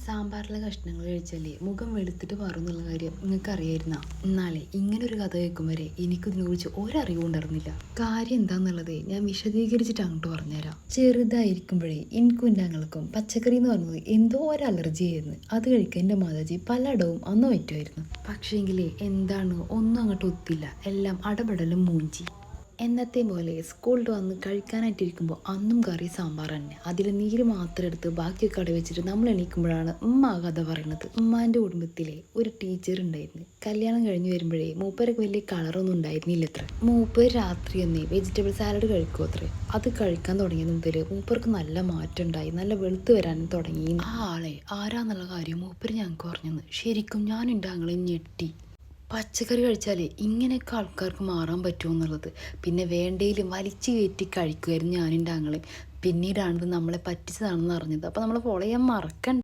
സാമ്പാറിലെ കഷ്ണങ്ങൾ കഴിച്ചാലേ മുഖം വെളുത്തിട്ട് മാറുന്നുള്ള കാര്യം നിങ്ങൾക്ക് അറിയായിരുന്നോ? എന്നാലേ ഇങ്ങനൊരു കഥ കേൾക്കും വരെ എനിക്കിതിനെക്കുറിച്ച് ഒരറിവും ഉണ്ടായിരുന്നില്ല. കാര്യം എന്താന്നുള്ളത് ഞാൻ വിശദീകരിച്ചിട്ട് അങ്ങോട്ട് പറഞ്ഞുതരാം. ചെറുതായിരിക്കുമ്പോഴേ എനിക്കും എൻ്റെ ഞങ്ങൾക്കും പച്ചക്കറി എന്ന് പറഞ്ഞത് എന്തോ ഒരു അലർജി ആയിരുന്നു. അത് കഴിക്കാൻ എൻ്റെ മാതാജി പലയിടവും അന്ന് പറ്റുമായിരുന്നു. പക്ഷേങ്കിലേ എന്താണ് ഒന്നും അങ്ങോട്ട് ഒത്തില്ല. എല്ലാം അടപടലും മൂഞ്ചി. എന്നത്തെ പോലെ സ്കൂളിൽ വന്ന് കഴിക്കാനായിട്ടിരിക്കുമ്പോൾ അന്നും കറി സാമ്പാർ തന്നെ. അതിൽ നീര് മാത്രം എടുത്ത് ബാക്കിയൊക്കെ അവിടെ വെച്ചിട്ട് നമ്മൾ എണീക്കുമ്പോഴാണ് ഉമ്മ ആ കഥ പറയുന്നത്. ഉമ്മാൻ്റെ കുടുംബത്തിലെ ഒരു ടീച്ചർ ഉണ്ടായിരുന്നു. കല്യാണം കഴിഞ്ഞ് വരുമ്പോഴേ മൂപ്പർക്ക് വലിയ കളറൊന്നും ഉണ്ടായിരുന്നില്ല അത്ര. മൂപ്പർ രാത്രി തന്നെ വെജിറ്റബിൾ സാലഡ് കഴിക്കും അത്രേ. അത് കഴിക്കാൻ തുടങ്ങിയത് മുതൽ മൂപ്പർക്ക് നല്ല മാറ്റം ഉണ്ടായി, നല്ല വെളുത്ത് വരാനും തുടങ്ങി. ആ ആളെ ആരാന്നുള്ള കാര്യം മൂപ്പർ ഞങ്ങൾക്ക് പറഞ്ഞെന്ന് ശരിക്കും ഞാൻ എൻ്റെ ആങ്ങളെ ഞെട്ടി. പച്ചക്കറി കഴിച്ചാലേ ഇങ്ങനെയൊക്കെ ആൾക്കാർക്ക് മാറാൻ പറ്റുമോ എന്നുള്ളത്. പിന്നെ വേണ്ടയിലും വലിച്ചു കയറ്റി കഴിക്കുമായിരുന്നു ഞാനെൻ്റെ ആങ്ങളെ. പിന്നീടാണിത് നമ്മളെ പറ്റിച്ചതാണെന്ന് അറിഞ്ഞത്. അപ്പോൾ നമ്മൾ ഫോളോ ചെയ്യാൻ മറക്കണ്ട.